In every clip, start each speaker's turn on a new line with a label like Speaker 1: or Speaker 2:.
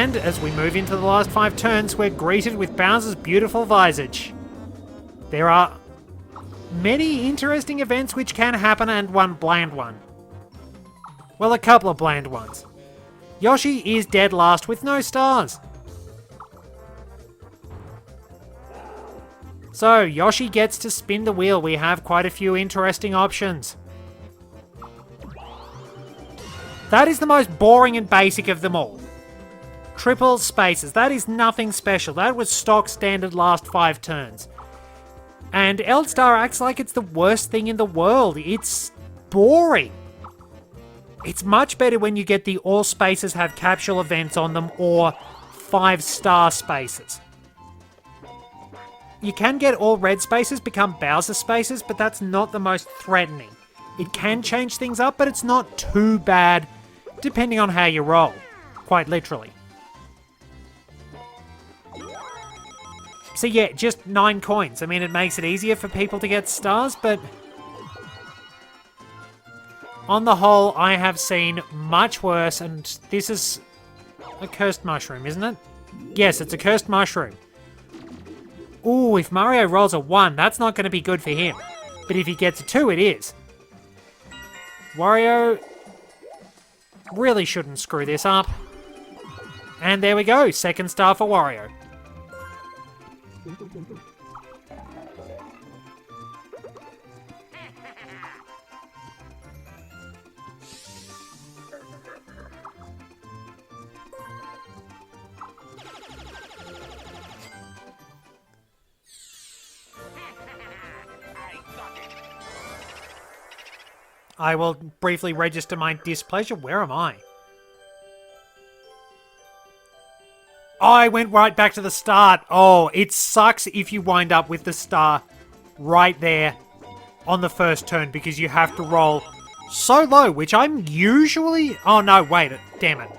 Speaker 1: And as we move into the last 5 turns, we're greeted with Bowser's beautiful visage. There are many interesting events which can happen and one bland one. Well, a couple of bland ones. Yoshi is dead last with no stars. So, Yoshi gets to spin the wheel. We have quite a few interesting options. That is the most boring and basic of them all. Triple spaces. That is nothing special. That was stock standard last 5 turns. And L-Star acts like it's the worst thing in the world. It's boring. It's much better when you get the all spaces have capsule events on them or 5-star spaces. You can get all red spaces become Bowser spaces, but that's not the most threatening. It can change things up, but it's not too bad, depending on how you roll. Quite literally. So yeah, just 9 coins. I mean, it makes it easier for people to get stars, but on the whole, I have seen much worse, and this is a cursed mushroom, isn't it? Yes, it's a cursed mushroom. Ooh, if Mario rolls a 1, that's not going to be good for him. But if he gets a 2, it is. Wario really shouldn't screw this up. And there we go, 2nd star for Wario. I will briefly register my displeasure. Where am I? Oh, I went right back to the start. Oh, it sucks if you wind up with the star right there on the first turn because you have to roll so low, which I'm usually... Oh, no, wait. Damn it.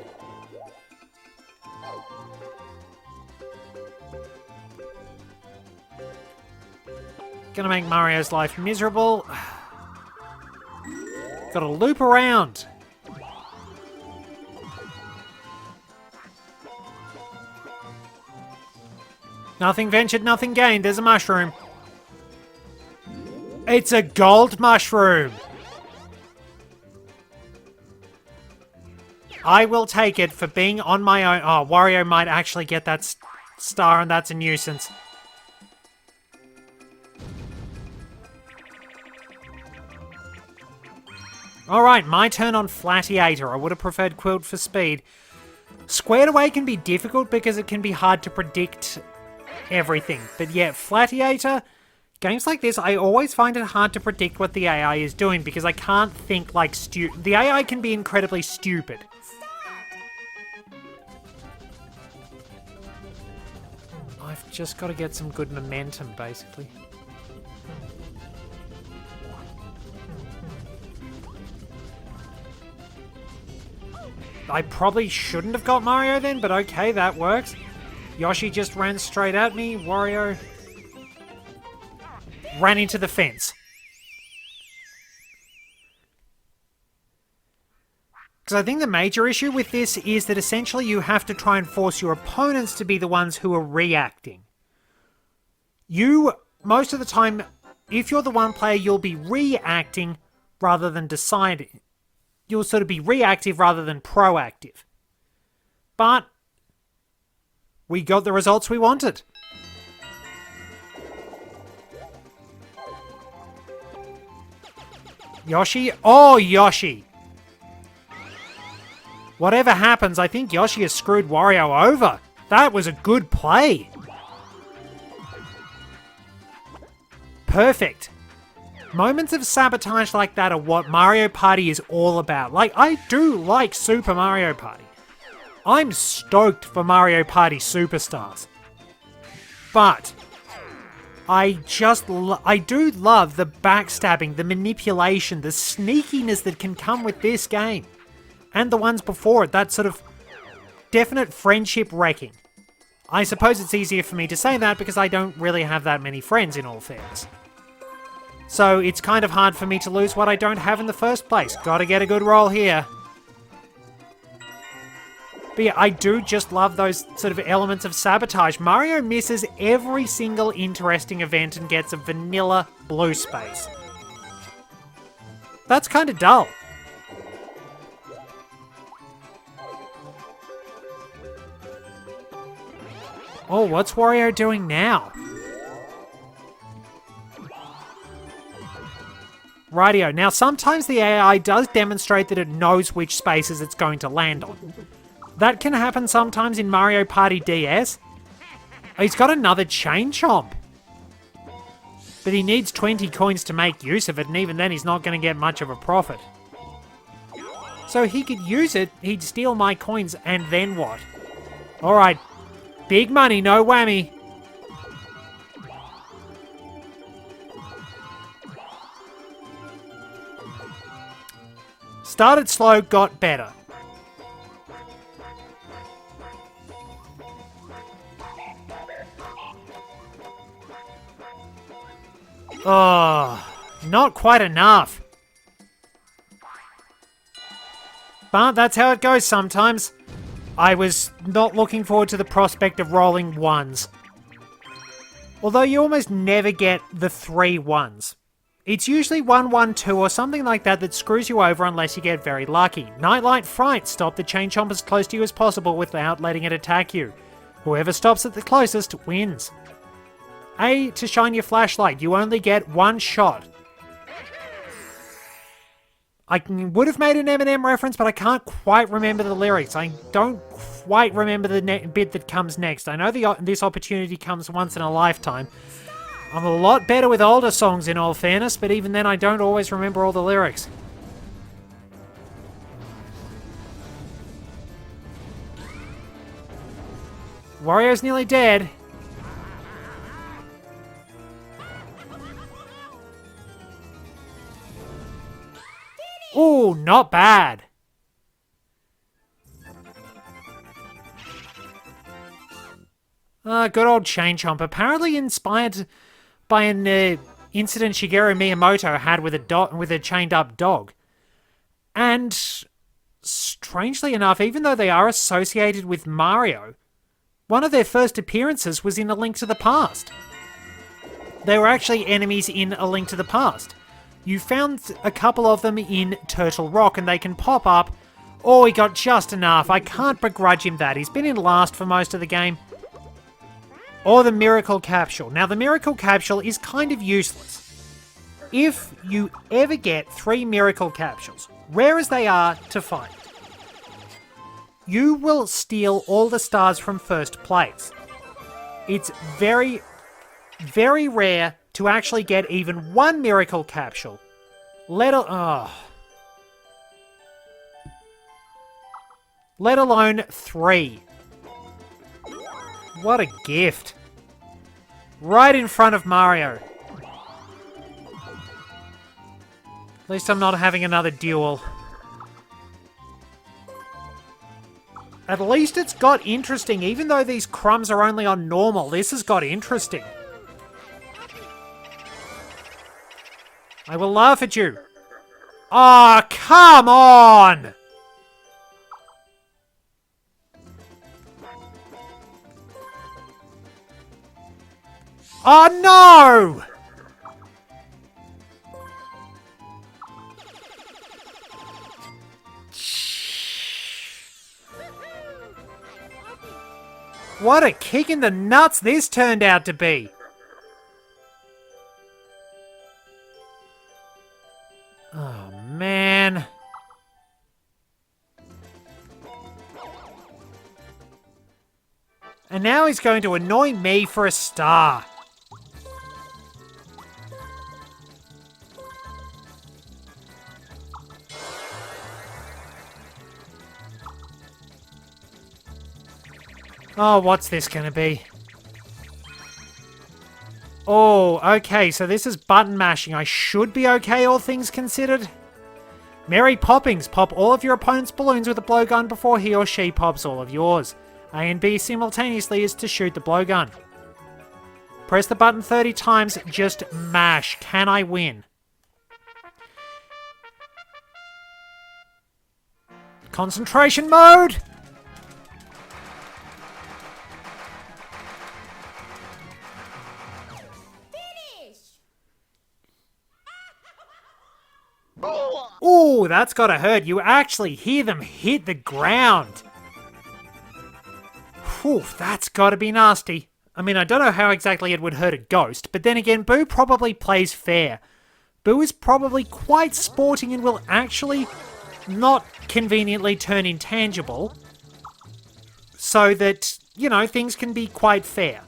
Speaker 1: Gonna make Mario's life miserable. Gotta loop around. Nothing ventured, nothing gained. There's a mushroom. It's a gold mushroom. I will take it for being on my own. Oh, Wario might actually get that star, and that's a nuisance. Alright, my turn on Flattyater. I would have preferred Quilt for speed. Squared Away can be difficult because it can be hard to predict everything. But yeah, Flattyater, games like this, I always find it hard to predict what the AI is doing because I can't think like the AI can be incredibly stupid. I've just got to get some good momentum, basically. I probably shouldn't have got Mario then, but okay, that works. Yoshi just ran straight at me. Wario ran into the fence. Because I think the major issue with this is that essentially you have to try and force your opponents to be the ones who are reacting. You, most of the time, if you're the one player, you'll be reacting rather than deciding. You'll sort of be reactive rather than proactive. But we got the results we wanted. Yoshi? Oh, Yoshi! Whatever happens, I think Yoshi has screwed Wario over. That was a good play. Perfect. Moments of sabotage like that are what Mario Party is all about. Like, I do like Super Mario Party. I'm stoked for Mario Party Superstars. But I do love the backstabbing, the manipulation, the sneakiness that can come with this game. And the ones before it, that sort of definite friendship wrecking. I suppose it's easier for me to say that because I don't really have that many friends in all fairness. So it's kind of hard for me to lose what I don't have in the first place. Gotta get a good roll here. But yeah, I do just love those sort of elements of sabotage. Mario misses every single interesting event and gets a vanilla blue space. That's kind of dull. Oh, what's Wario doing now? Rightio. Now, sometimes the AI does demonstrate that it knows which spaces it's going to land on. That can happen sometimes in Mario Party DS. He's got another chain chomp. But he needs 20 coins to make use of it, and even then he's not going to get much of a profit. So he could use it, he'd steal my coins, and then what? Alright, big money, no whammy. Started slow, got better. Oh, not quite enough. But that's how it goes sometimes. I was not looking forward to the prospect of rolling ones. Although you almost never get the 3 ones. It's usually 1, 1, 2 or something like that that screws you over unless you get very lucky. Nightlight Fright, stop the chain chomp as close to you as possible without letting it attack you. Whoever stops it the closest wins. A, to shine your flashlight, you only get 1 shot. I would have made an Eminem reference, but I can't quite remember the lyrics. I don't quite remember the bit that comes next. I know this opportunity comes once in a lifetime. I'm a lot better with older songs in all fairness, but even then I don't always remember all the lyrics. Wario's nearly dead. Ooh, not bad. Good old Chain Chomp. Apparently inspired by an incident Shigeru Miyamoto had with a chained-up dog. And strangely enough, even though they are associated with Mario, one of their first appearances was in A Link to the Past. They were actually enemies in A Link to the Past. You found a couple of them in Turtle Rock, and they can pop up. Oh, he got just enough. I can't begrudge him that. He's been in last for most of the game. Or the Miracle Capsule. Now, the Miracle Capsule is kind of useless. If you ever get 3 Miracle Capsules, rare as they are to find, you will steal all the stars from first place. It's very, very rare to actually get even 1 Miracle Capsule. Let alone 3. What a gift. Right in front of Mario. At least I'm not having another duel. At least it's got interesting. Even though these crumbs are only on normal, this has got interesting. I will laugh at you. Ah, oh, come on! Oh no! What a kick in the nuts this turned out to be. Oh, man. And now he's going to annoy me for a star. Oh, what's this gonna be? Oh, okay, so this is button mashing. I should be okay, all things considered. Mary Poppings. Pop all of your opponent's balloons with a blowgun before he or she pops all of yours. A and B simultaneously is to shoot the blowgun. Press the button 30 times, just mash. Can I win? Concentration mode! that's gotta hurt. You actually hear them hit the ground. Whew, that's gotta be nasty. I mean, I don't know how exactly it would hurt a ghost, but then again, Boo probably plays fair. Boo is probably quite sporting and will actually not conveniently turn intangible, so that, you know, things can be quite fair.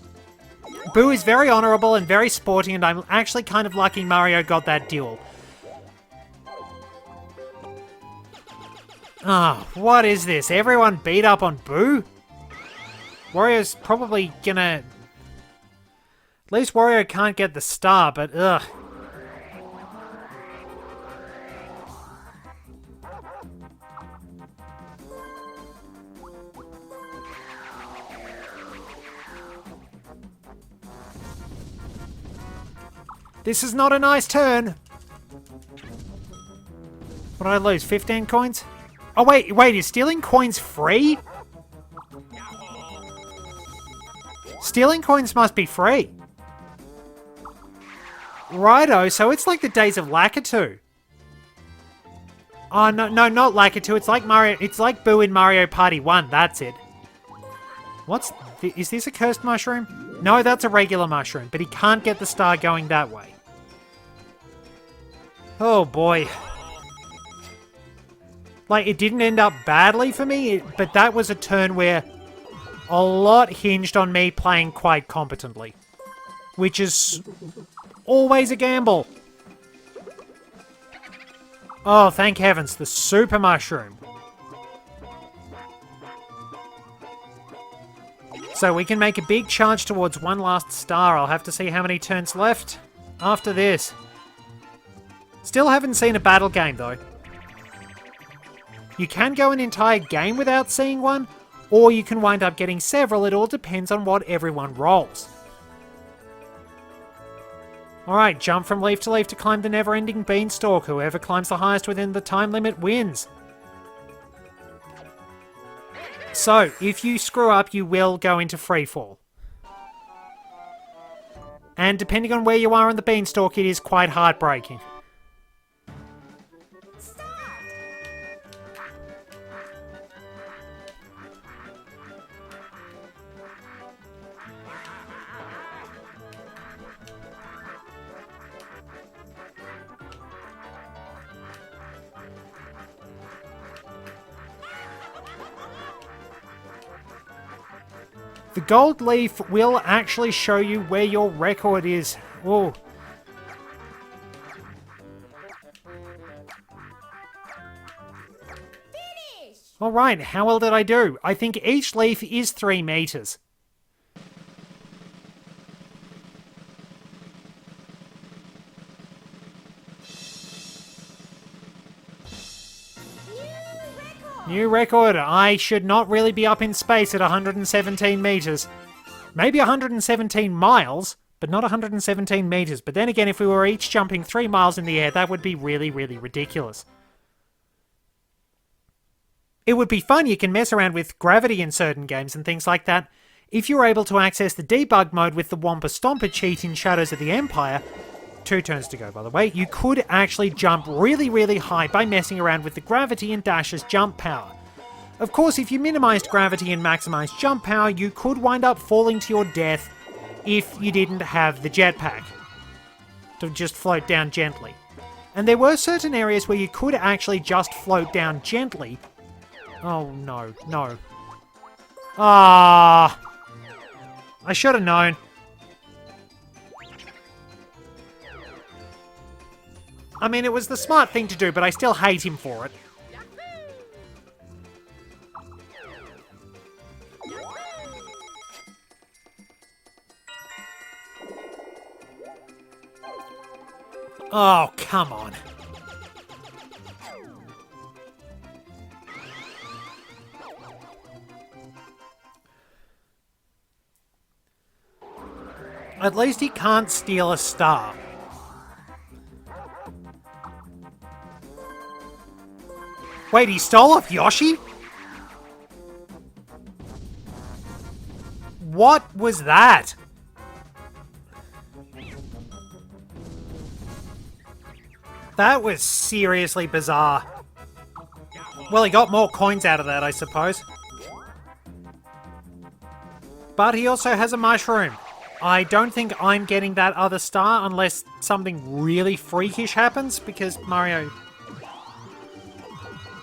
Speaker 1: Boo is very honourable and very sporting, and I'm actually kind of lucky Mario got that duel. Ah, what is this? Everyone beat up on Boo? Wario's probably gonna... At least Wario can't get the star, but ugh. This is not a nice turn. What did I lose? 15 coins? Oh, wait, is stealing coins free? Stealing coins must be free. Righto, so it's like the days of Lakitu. Oh, no, not Lakitu. It's like Mario. It's like Boo in Mario Party 1. That's it. Is this a cursed mushroom? No, that's a regular mushroom, but he can't get the star going that way. Oh, boy. Like, it didn't end up badly for me, but that was a turn where a lot hinged on me playing quite competently. Which is always a gamble. Oh, thank heavens, the super mushroom. So we can make a big charge towards one last star. I'll have to see how many turns left after this. Still haven't seen a battle game, though. You can go an entire game without seeing one, or you can wind up getting several. It all depends on what everyone rolls. Alright, jump from leaf to climb the never-ending beanstalk. Whoever climbs the highest within the time limit wins. So, if you screw up, you will go into Freefall. And depending on where you are on the beanstalk, it is quite heartbreaking. The gold leaf will actually show you where your record is. Whoa. Alright, how well did I do? I think each leaf is 3 meters. New record. I should not really be up in space at 117 meters. Maybe 117 miles, but not 117 meters. But then again, if we were each jumping 3 miles in the air, that would be really, really ridiculous. It would be fun. You can mess around with gravity in certain games and things like that. If you're able to access the debug mode with the Wampa Stomper cheat in Shadows of the Empire, 2 turns to go, by the way, you could actually jump really, really high by messing around with the gravity and Dash's jump power. Of course, if you minimized gravity and maximized jump power, you could wind up falling to your death if you didn't have the jetpack to just float down gently. And there were certain areas where you could actually just float down gently. Oh, no, no. Ah, I should have known. I mean, it was the smart thing to do, but I still hate him for it. Oh, come on. At least he can't steal a star. Wait, he stole off Yoshi? What was that? That was seriously bizarre. Well, he got more coins out of that, I suppose. But he also has a mushroom. I don't think I'm getting that other star unless something really freakish happens, because Mario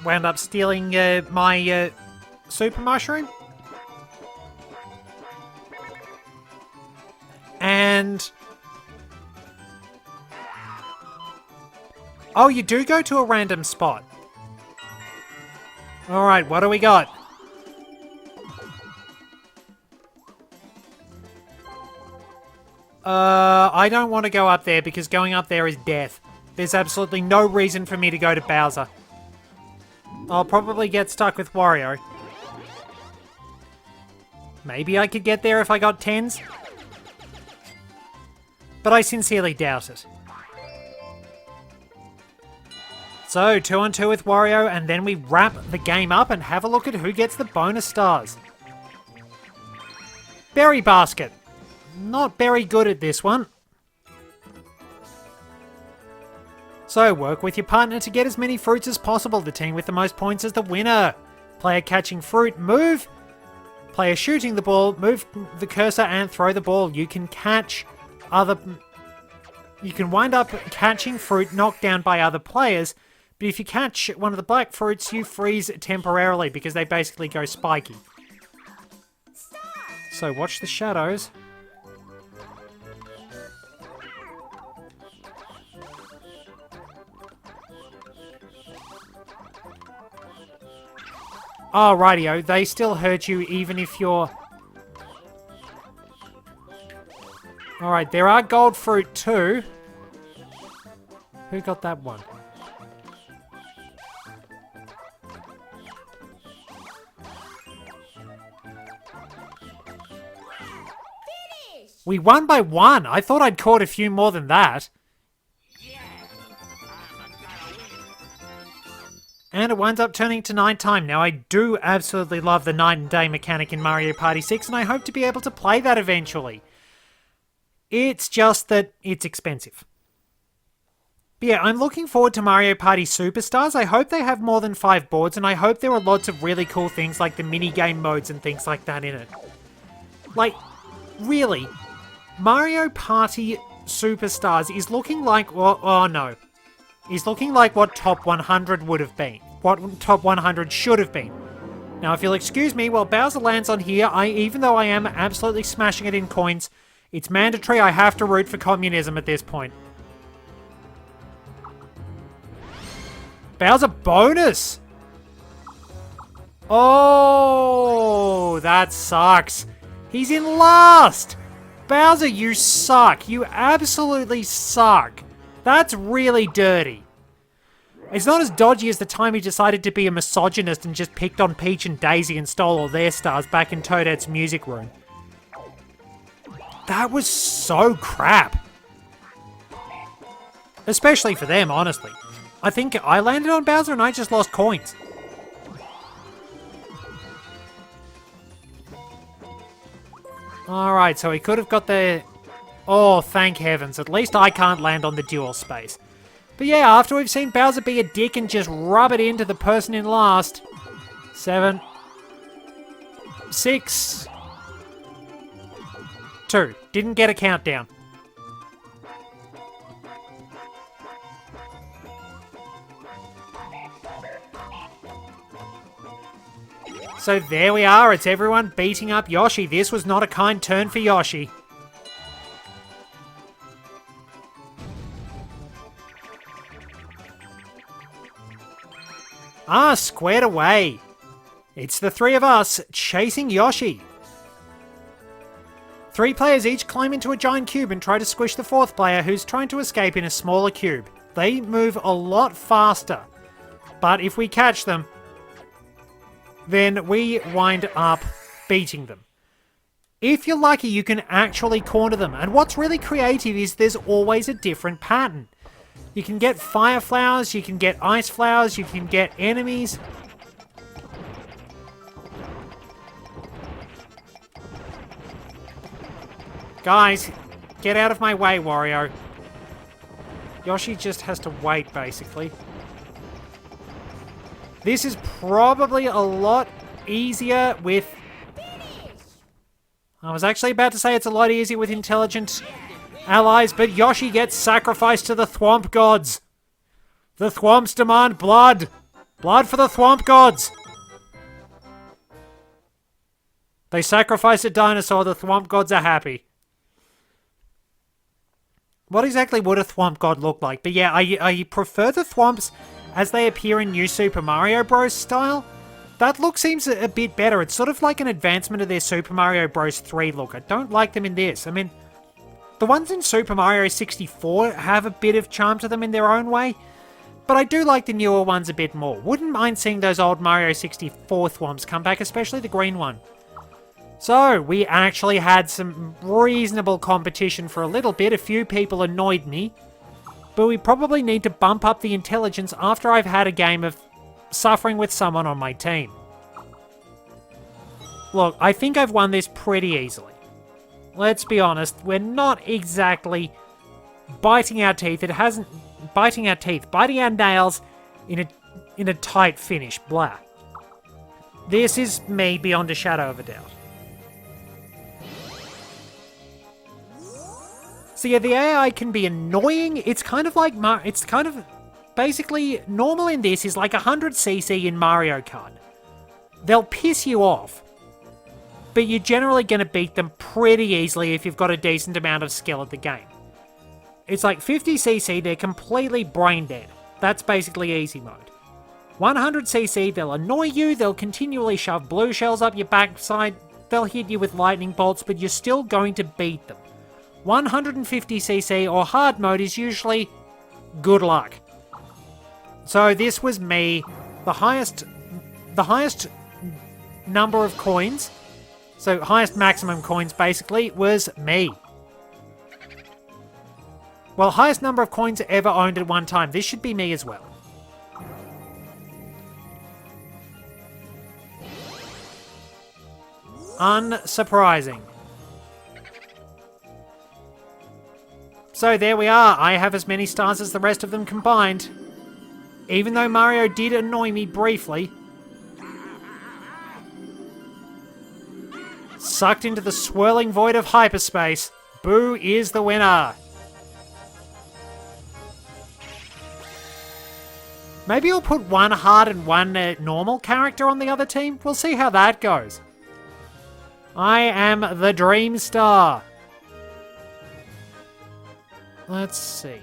Speaker 1: wound up stealing my super mushroom. And... oh, you do go to a random spot. Alright, what do we got? I don't want to go up there because going up there is death. There's absolutely no reason for me to go to Bowser. I'll probably get stuck with Wario. Maybe I could get there if I got 10s. But I sincerely doubt it. So, 2-on-2 with Wario, and then we wrap the game up and have a look at who gets the bonus stars. Berry Basket. Not very good at this one. So, work with your partner to get as many fruits as possible. The team with the most points is the winner. Player catching fruit, move. Player shooting the ball, move the cursor and throw the ball. You can catch other... you can wind up catching fruit knocked down by other players, but if you catch one of the black fruits, you freeze temporarily because they basically go spiky. So watch the shadows. Oh, rightio, they still hurt you even if you're... alright, there are gold fruit too. Who got that one? We won by 1. I thought I'd caught a few more than that. And it winds up turning to nighttime. Now, I do absolutely love the night and day mechanic in Mario Party 6, and I hope to be able to play that eventually. It's just that it's expensive. But yeah, I'm looking forward to Mario Party Superstars. I hope they have more than 5 boards, and I hope there are lots of really cool things like the mini-game modes and things like that in it. Like, really, Mario Party Superstars is looking like... oh no. Is looking like what Top 100 would have been. What Top 100 should have been. Now, if you'll excuse me, while Bowser lands on here, even though I am absolutely smashing it in coins, it's mandatory I have to root for communism at this point. Bowser bonus! Oh, that sucks. He's in last! Bowser, you suck. You absolutely suck. That's really dirty. It's not as dodgy as the time he decided to be a misogynist and just picked on Peach and Daisy and stole all their stars back in Toadette's music room. That was so crap. Especially for them, honestly. I think I landed on Bowser and I just lost coins. Alright, so he could have got the... oh, thank heavens. At least I can't land on the dual space. But yeah, after we've seen Bowser be a dick and just rub it into the person in last. 7. 6. 2. Didn't get a countdown. So there we are, it's everyone beating up Yoshi. This was not a kind turn for Yoshi. Ah, squared away. It's the 3 of us chasing Yoshi. 3 players each climb into a giant cube and try to squish the 4th player who's trying to escape in a smaller cube. They move a lot faster, but if we catch them, then we wind up beating them. If you're lucky, you can actually corner them, and what's really creative is there's always a different pattern. You can get fire flowers, you can get ice flowers, you can get enemies. Guys, get out of my way, Wario. Yoshi just has to wait, basically. This is probably a lot easier with... I was actually about to say it's a lot easier with intelligent allies, but Yoshi gets sacrificed to the Thwomp gods. The Thwomps demand blood. Blood for the Thwomp gods. They sacrifice a dinosaur, the Thwomp gods are happy. What exactly would a Thwomp god look like? But yeah, I prefer the Thwomps as they appear in New Super Mario Bros. Style. That look seems a bit better. It's sort of like an advancement of their Super Mario Bros. 3 look. I don't like them in this. I mean, the ones in Super Mario 64 have a bit of charm to them in their own way, but I do like the newer ones a bit more. Wouldn't mind seeing those old Mario 64 Thwomps come back, especially the green one. So, we actually had some reasonable competition for a little bit. A few people annoyed me, but we probably need to bump up the intelligence after I've had a game of suffering with someone on my team. Look, I think I've won this pretty easily. Let's be honest, we're not exactly biting our teeth. It hasn't... Biting our nails in a tight finish. Blah. This is me beyond a shadow of a doubt. So yeah, the AI can be annoying. It's kind of like... Basically, normal in this is like 100cc in Mario Kart. They'll piss you off, but you're generally going to beat them pretty easily if you've got a decent amount of skill at the game. It's like 50cc, they're completely brain dead. That's basically easy mode. 100cc, they'll annoy you, they'll continually shove blue shells up your backside, they'll hit you with lightning bolts, but you're still going to beat them. 150cc or hard mode is usually good luck. So this was me, the highest number of coins, so highest maximum coins basically, was me. Well, highest number of coins ever owned at one time. This should be me as well. Unsurprising. So there we are. I have as many stars as the rest of them combined. Even though Mario did annoy me briefly. Sucked into the swirling void of hyperspace, Boo is the winner. Maybe I'll put one hard and one normal character on the other team. We'll see how that goes. I am the Dream Star. Let's see.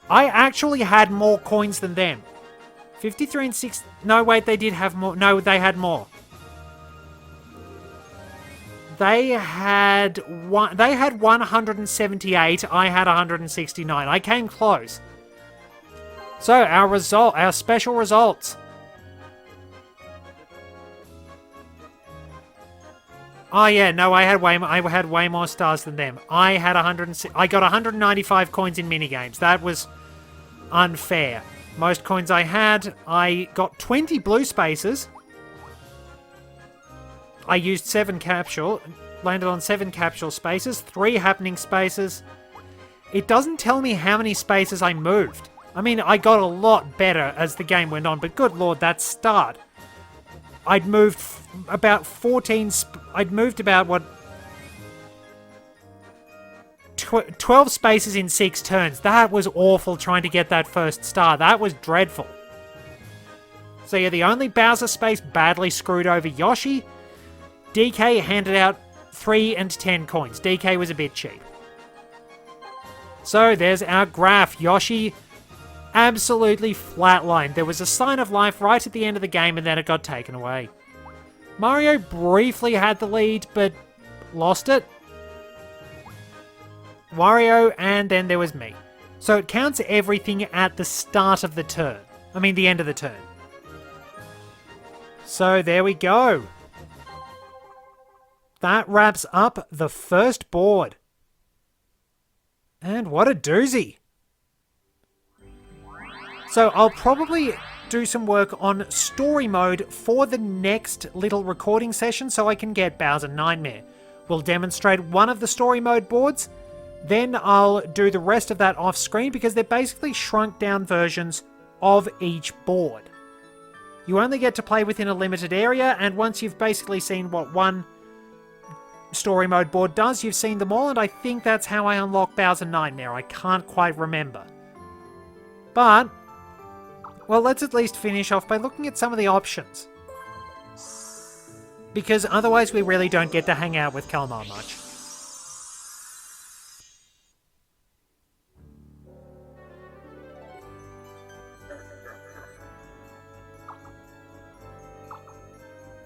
Speaker 1: I actually had more coins than them. 53 and 6... No, wait, they did have more. No, they had more. They had 178. I had 169. I came close. So, our special results. Oh yeah, no, I had way more stars than them. I got 195 coins in minigames. That was unfair. Most coins I had, I got 20 blue spaces. I used 7 capsule, landed on 7 capsule spaces, 3 happening spaces. It doesn't tell me how many spaces I moved. I mean, I got a lot better as the game went on, but good lord, that start. I'd moved about 14... I'd moved about, 12 spaces in 6 turns. That was awful trying to get that first star. That was dreadful. So yeah, the only Bowser space badly screwed over Yoshi. DK handed out 3 and 10 coins. DK was a bit cheap. So there's our graph. Yoshi absolutely flatlined. There was a sign of life right at the end of the game and then it got taken away. Mario briefly had the lead, but lost it. Wario, and then there was me. So it counts everything at the start of the turn. I mean, the end of the turn. So there we go. That wraps up the first board. And what a doozy. So I'll probably do some work on story mode for the next little recording session so I can get Bowser Nightmare. We'll demonstrate one of the story mode boards, Then I'll do the rest of that off screen because they're basically shrunk down versions of each board. You only get to play within a limited area, and once you've basically seen what one story mode board does, you've seen them all, and I think that's how I unlock Bowser Nightmare. I can't quite remember. But, well, let's at least finish off by looking at some of the options. Because otherwise we really don't get to hang out with Kalmar much.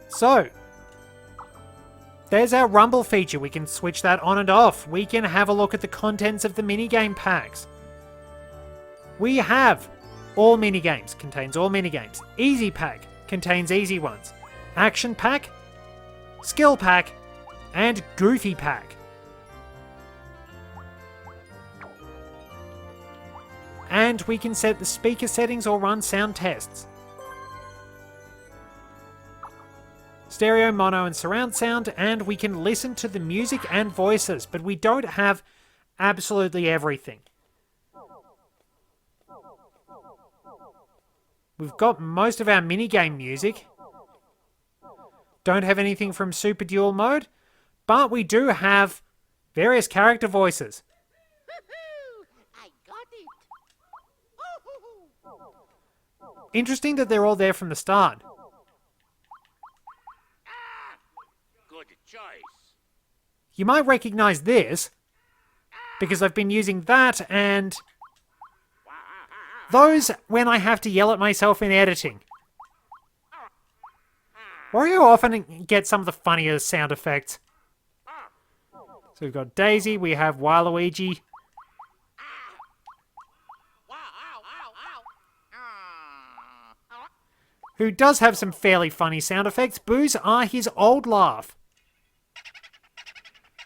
Speaker 1: So, there's our Rumble feature. We can switch that on and off. We can have a look at the contents of the minigame packs. We have all minigames, contains all minigames. Easy pack, contains easy ones. Action pack, skill pack, and goofy pack. And we can set the speaker settings or run sound tests. Stereo, mono, and surround sound, and we can listen to the music and voices, but we don't have absolutely everything. We've got most of our minigame music. Don't have anything from Super Duel mode, but we do have various character voices.
Speaker 2: I got it.
Speaker 1: Interesting that they're all there from the start.
Speaker 2: Good choice.
Speaker 1: You might recognize this, because I've been using that and those when I have to yell at myself in editing. Wario often gets some of the funnier sound effects. So we've got Daisy, we have Waluigi. Who does have some fairly funny sound effects. Boos are his old laugh.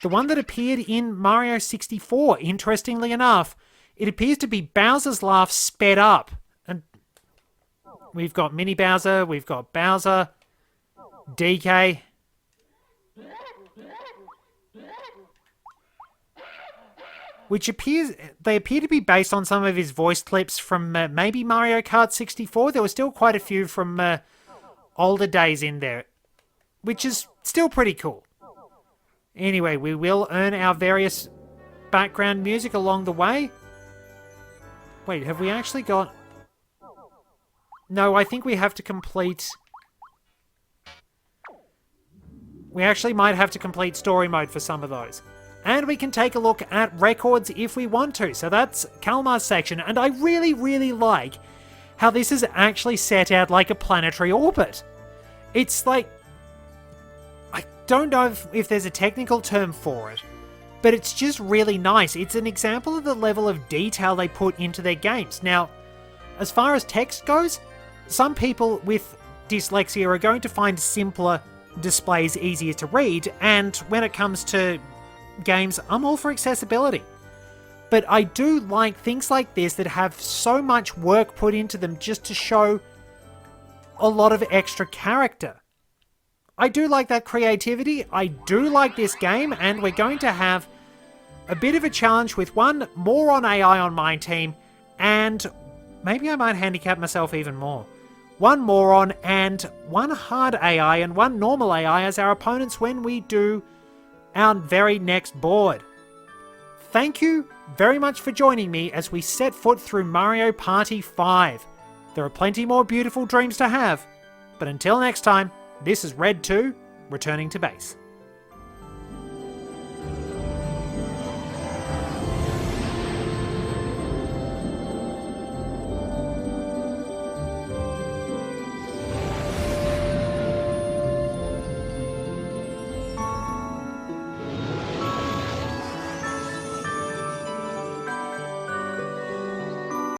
Speaker 1: The one that appeared in Mario 64, interestingly enough, it appears to be Bowser's laugh sped up. And we've got Mini Bowser, we've got Bowser, DK. Which they appear to be based on some of his voice clips from maybe Mario Kart 64. There were still quite a few from older days in there, which is still pretty cool. Anyway, we will earn our various background music along the way. Wait, have we actually got... No, I think we have to complete... We actually might have to complete story mode for some of those. And we can take a look at records if we want to. So that's Kalmar's section. And I really, really like how this is actually set out like a planetary orbit. It's like... I don't know if there's a technical term for it, but it's just really nice. It's an example of the level of detail they put into their games. Now, as far as text goes, some people with dyslexia are going to find simpler displays easier to read, and when it comes to games, I'm all for accessibility. But I do like things like this that have so much work put into them just to show a lot of extra character. I do like that creativity, I do like this game, and we're going to have a bit of a challenge with one moron AI on my team, and maybe I might handicap myself even more. One moron and one hard AI and one normal AI as our opponents when we do our very next board. Thank you very much for joining me as we set foot through Mario Party 5. There are plenty more beautiful dreams to have, but until next time, this is Red 2, returning to base.